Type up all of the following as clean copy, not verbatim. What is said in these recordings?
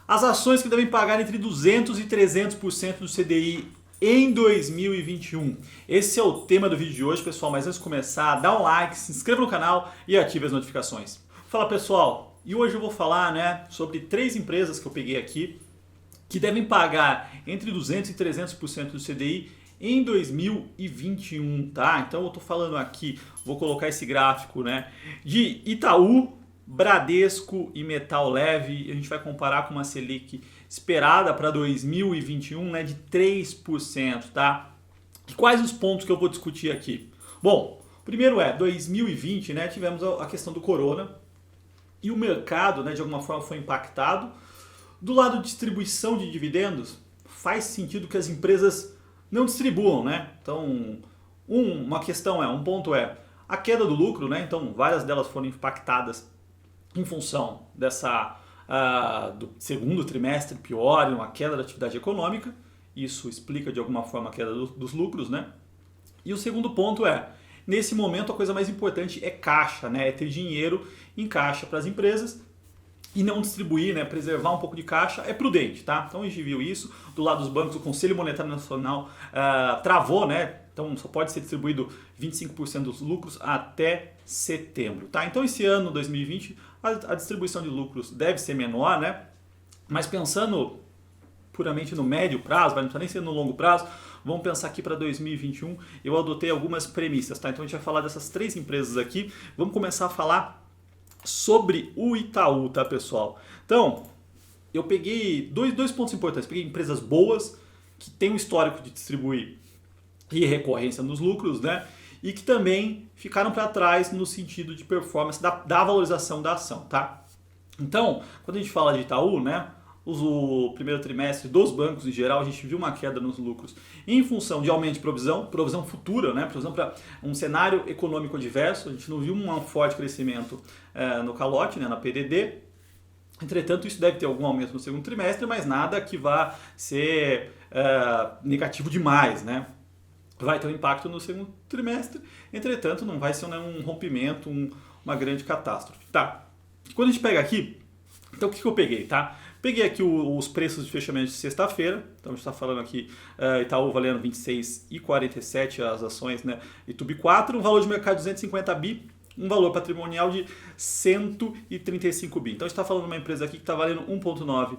As ações que devem pagar entre 200% e 300% do CDI em 2021. Esse é o tema do vídeo de hoje, pessoal. Mas antes de começar, dá um like, se inscreva no canal e ative as notificações. Fala, pessoal. E hoje eu vou falar, sobre 3 empresas que eu peguei aqui que devem pagar entre 200% e 300% do CDI em 2021, tá? Então eu tô falando aqui, vou colocar esse gráfico, de Itaú, Bradesco e Metal Leve. A gente vai comparar com uma Selic esperada para 2021, de 3%, tá? E quais os pontos que eu vou discutir aqui? Bom, primeiro 2020, tivemos a questão do corona e o mercado, de alguma forma foi impactado. Do lado de distribuição de dividendos, faz sentido que as empresas não distribuam, Então, um ponto é a queda do lucro, Então, várias delas foram impactadas em função do segundo trimestre pior, uma queda da atividade econômica. Isso explica de alguma forma a queda dos lucros, E o segundo ponto nesse momento a coisa mais importante é caixa, é ter dinheiro em caixa para as empresas e não distribuir, preservar um pouco de caixa é prudente, tá? Então a gente viu isso. Do lado dos bancos, o Conselho Monetário Nacional travou, Então só pode ser distribuído 25% dos lucros até setembro, tá? Então esse ano, 2020, a distribuição de lucros deve ser menor, Mas pensando puramente no médio prazo, não precisa nem ser no longo prazo, vamos pensar aqui para 2021, eu adotei algumas premissas, tá? Então a gente vai falar dessas 3 empresas aqui, vamos começar a falar sobre o Itaú, tá, pessoal? Então, eu peguei dois pontos importantes. Peguei empresas boas, que têm um histórico de distribuir e recorrência nos lucros, E que também ficaram para trás no sentido de performance da valorização da ação, tá? Então, quando a gente fala de Itaú, o primeiro trimestre dos bancos em geral, a gente viu uma queda nos lucros em função de aumento de provisão futura, provisão para um cenário econômico adverso. A gente não viu um forte crescimento no calote, na PDD. Entretanto, isso deve ter algum aumento no segundo trimestre, mas nada que vá ser negativo demais, Vai ter um impacto no segundo trimestre, entretanto, não vai ser um rompimento, uma grande catástrofe. Tá. Quando a gente pega aqui, então o que eu peguei, tá? Peguei aqui os preços de fechamento de sexta-feira. Então a gente está falando aqui Itaú valendo 26,47 as ações, E Tube 4, um valor de mercado de 250 bi, um valor patrimonial de 135 bi. Então a gente está falando de uma empresa aqui que está valendo 1,9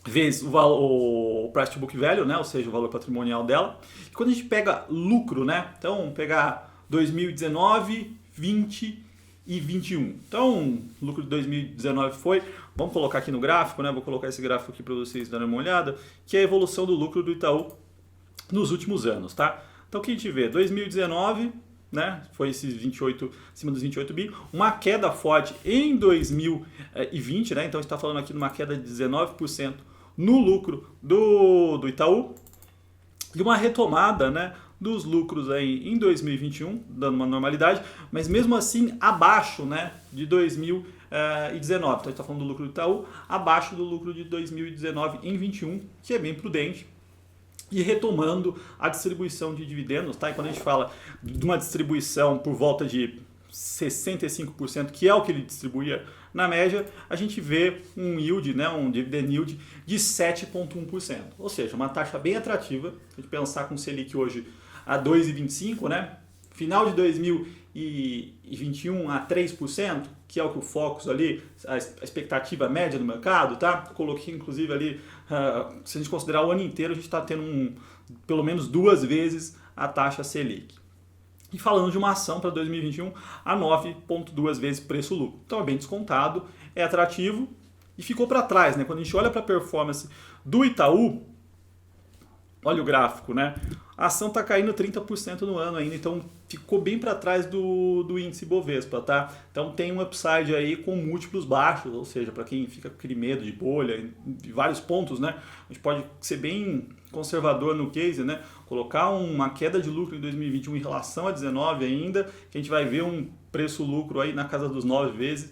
vezes o price to book value, ou seja, o valor patrimonial dela. E quando a gente pega lucro, então pegar 2019, 20 e 21. Então, o lucro de 2019 foi, vamos colocar aqui no gráfico, vou colocar esse gráfico aqui para vocês darem uma olhada, que é a evolução do lucro do Itaú nos últimos anos, tá? Então, o que a gente vê? 2019, foi esses 28, acima dos 28 bi, uma queda forte em 2020, Então, a gente está falando aqui de uma queda de 19% no lucro do Itaú e uma retomada, dos lucros aí em 2021, dando uma normalidade, mas mesmo assim abaixo, de 2019. Então a gente está falando do lucro do Itaú abaixo do lucro de 2019 em 21, que é bem prudente. E retomando a distribuição de dividendos, tá? E quando a gente fala de uma distribuição por volta de 65%, que é o que ele distribuía na média, a gente vê um yield, um dividend yield de 7,1%. Ou seja, uma taxa bem atrativa. Se a gente pensar com o Selic hoje a 2,25, final de 2021 a 3%, que é o que o Focus ali, a expectativa média do mercado, tá? Eu coloquei inclusive ali, se a gente considerar o ano inteiro, a gente está tendo pelo menos 2 vezes a taxa Selic. E falando de uma ação para 2021 a 9,2 vezes preço-lucro. Então é bem descontado, é atrativo e ficou para trás, Quando a gente olha para a performance do Itaú, olha o gráfico, A ação está caindo 30% no ano ainda, então ficou bem para trás do índice Bovespa, tá? Então tem um upside aí com múltiplos baixos, ou seja, para quem fica com aquele medo de bolha, de vários pontos, A gente pode ser bem conservador no case, Colocar uma queda de lucro em 2021 em relação a 19 ainda, que a gente vai ver um preço-lucro aí na casa dos 9 vezes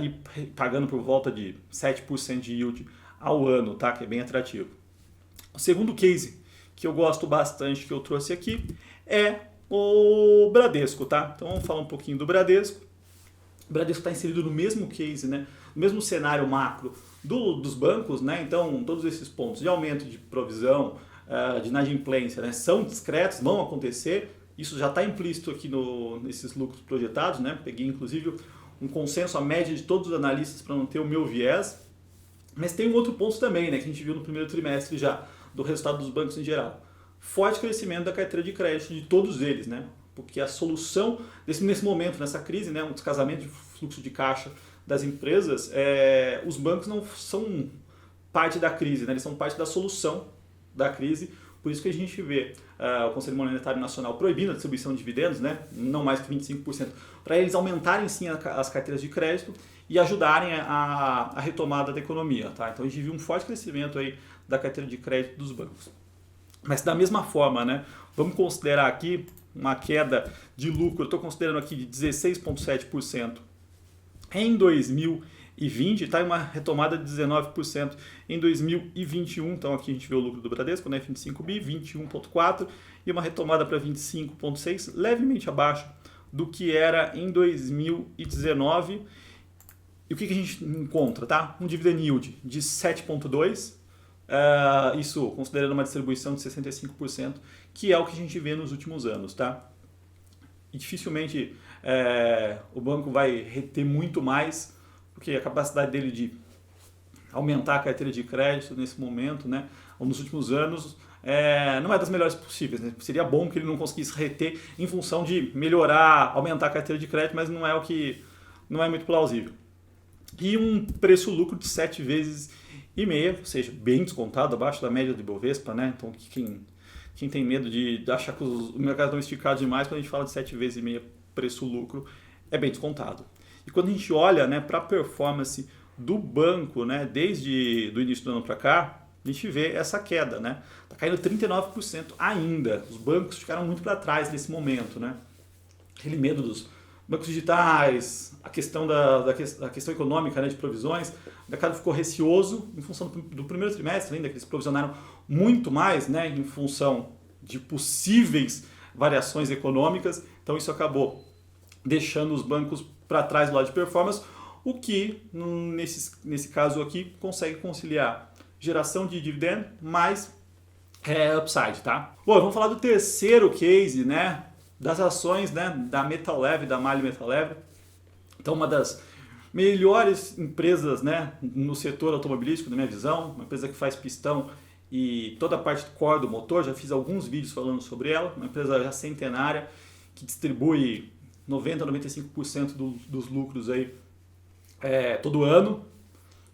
e pagando por volta de 7% de yield ao ano, tá? Que é bem atrativo. O segundo case que eu gosto bastante, que eu trouxe aqui, é o Bradesco, tá? Então vamos falar um pouquinho do Bradesco. O Bradesco está inserido no mesmo case, no mesmo cenário macro dos bancos, né? Então, todos esses pontos de aumento de provisão, de inadimplência, né, são discretos, vão acontecer. Isso já está implícito aqui nesses lucros projetados, né? Peguei inclusive um consenso, a média de todos os analistas para não ter o meu viés. Mas tem um outro ponto também, né, que a gente viu no primeiro trimestre já, do resultado dos bancos em geral. Forte crescimento da carteira de crédito de todos eles, né? Porque a solução nesse momento, nessa crise, né, um descasamento de fluxo de caixa das empresas, os bancos não são parte da crise, né? Eles são parte da solução da crise. Por isso que a gente vê o Conselho Monetário Nacional proibindo a distribuição de dividendos, né? Não mais que 25%, para eles aumentarem sim as carteiras de crédito e ajudarem a retomada da economia. Tá? Então a gente viu um forte crescimento aí da carteira de crédito dos bancos. Mas da mesma forma, né, vamos considerar aqui uma queda de lucro, eu estou considerando aqui de 16,7% em 2020, tá? E uma retomada de 19% em 2021. Então aqui a gente vê o lucro do Bradesco, né, 25 bi, 21,4 e uma retomada para 25,6, levemente abaixo do que era em 2019. E o que a gente encontra? Tá? Um dividend yield de 7,2%, isso considerando uma distribuição de 65%, que é o que a gente vê nos últimos anos. Tá? E dificilmente o banco vai reter muito mais, porque a capacidade dele de aumentar a carteira de crédito nesse momento, né, ou nos últimos anos, não é das melhores possíveis. Né? Seria bom que ele não conseguisse reter em função de melhorar, aumentar a carteira de crédito, mas não é muito plausível. E um preço-lucro de 7 vezes e meia, ou seja, bem descontado, abaixo da média do Ibovespa, né? Então quem tem medo de achar que os mercados estão esticados demais, quando a gente fala de 7 vezes e meia preço-lucro, é bem descontado. E quando a gente olha, né, para a performance do banco, né, desde o início do ano para cá, a gente vê essa queda, né? Está caindo 39% ainda. Os bancos ficaram muito para trás nesse momento, né? Aquele medo dos bancos digitais, a questão da questão econômica, né, de provisões, o mercado ficou receoso em função do primeiro trimestre ainda, que eles provisionaram muito mais, né, em função de possíveis variações econômicas, então isso acabou deixando os bancos para trás do lado de performance, o que, nesse caso aqui, consegue conciliar geração de dividendo mais upside, tá? Bom, vamos falar do terceiro case, né, das ações, né, da Metal Leve, da MAHLE Metal Leve. Então, uma das melhores empresas, né, no setor automobilístico, na minha visão, uma empresa que faz pistão e toda a parte do core do motor, já fiz alguns vídeos falando sobre ela, uma empresa já centenária, que distribui 90% a 95% dos lucros aí, todo ano,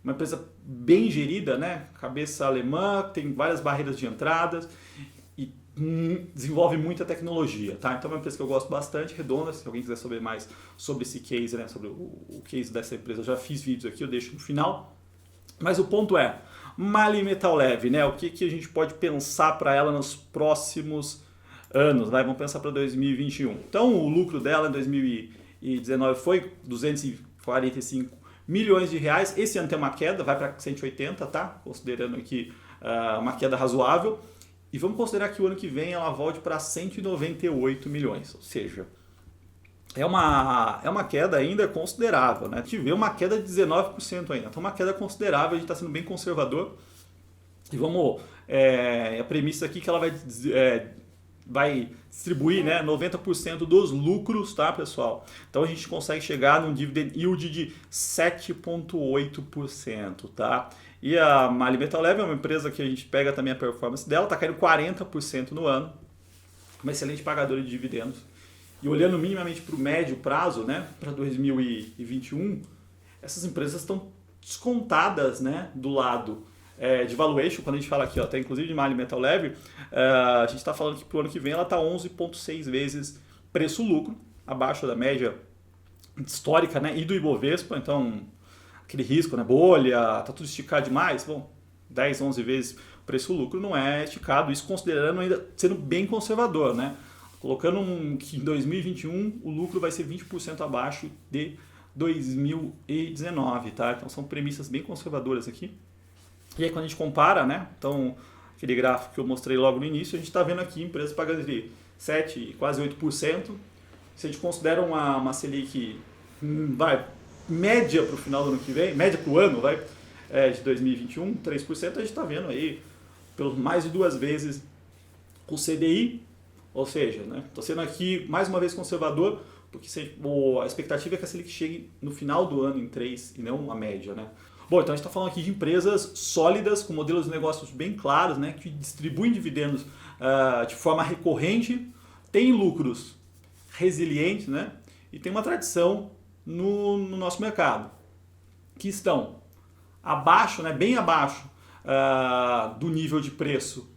uma empresa bem gerida, né, cabeça alemã, tem várias barreiras de entradas, desenvolve muita tecnologia, tá? Então é uma empresa que eu gosto bastante, redonda. Se alguém quiser saber mais sobre esse case, né, sobre o case dessa empresa, eu já fiz vídeos aqui, eu deixo no final. Mas o ponto é, MAHLE Metal Leve, né? O que a gente pode pensar para ela nos próximos anos, né? Vamos pensar para 2021. Então o lucro dela em 2019 foi 245 milhões de reais. Esse ano tem uma queda, vai para 180, tá? Considerando aqui uma queda razoável. E vamos considerar que o ano que vem ela volte para 198 milhões, ou seja, é uma queda ainda considerável, né? A gente vê uma queda de 19% ainda, então uma queda considerável, a gente está sendo bem conservador. E vamos, a premissa aqui é que ela vai distribuir, né, 90% dos lucros, tá, pessoal? Então a gente consegue chegar num dividend yield de 7,8%, tá? E a MAHLE Metal Leve é uma empresa que a gente pega também a performance dela, está caindo 40% no ano, uma excelente pagadora de dividendos. E olhando minimamente para o médio prazo, né, para 2021, essas empresas estão descontadas, né, do lado de valuation. Quando a gente fala aqui, ó, até inclusive de MAHLE Metal Leve, a gente está falando que para o ano que vem ela está 11,6 vezes preço-lucro, abaixo da média histórica, né, e do Ibovespa. Então aquele risco, né, bolha, tá tudo esticado demais, bom, 10, 11 vezes preço-lucro não é esticado, isso considerando ainda sendo bem conservador, né? Colocando que em 2021 o lucro vai ser 20% abaixo de 2019, tá? Então são premissas bem conservadoras aqui. E aí quando a gente compara, né, então aquele gráfico que eu mostrei logo no início, a gente está vendo aqui empresas pagando entre 7% e quase 8%. Se a gente considera uma Selic, média para o final do ano que vem, média para o ano, de 2021, 3%, a gente está vendo aí pelo mais de 2 vezes o CDI, ou seja, estou sendo aqui mais uma vez conservador, porque a expectativa é que a Selic chegue no final do ano em 3 e não a média. Bom, então a gente está falando aqui de empresas sólidas, com modelos de negócios bem claros, que distribuem dividendos de forma recorrente, têm lucros resilientes, e tem uma tradição no nosso mercado, que estão abaixo, bem abaixo do nível de preço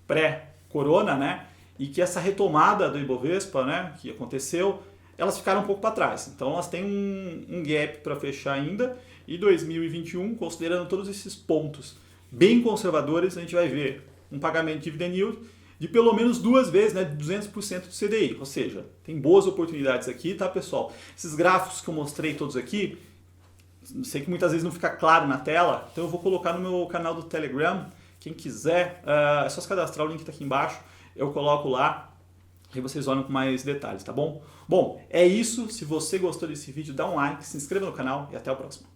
pré-corona, e que essa retomada do Ibovespa, que aconteceu, elas ficaram um pouco para trás. Então elas têm um gap para fechar ainda, e 2021, considerando todos esses pontos bem conservadores, a gente vai ver um pagamento de dividend yield de pelo menos 2 vezes, 200% do CDI. Ou seja, tem boas oportunidades aqui, tá, pessoal? Esses gráficos que eu mostrei todos aqui, sei que muitas vezes não fica claro na tela, então eu vou colocar no meu canal do Telegram. Quem quiser, é só se cadastrar, o link está aqui embaixo, eu coloco lá e vocês olham com mais detalhes, tá bom? Bom, é isso. Se você gostou desse vídeo, dá um like, se inscreva no canal e até o próximo.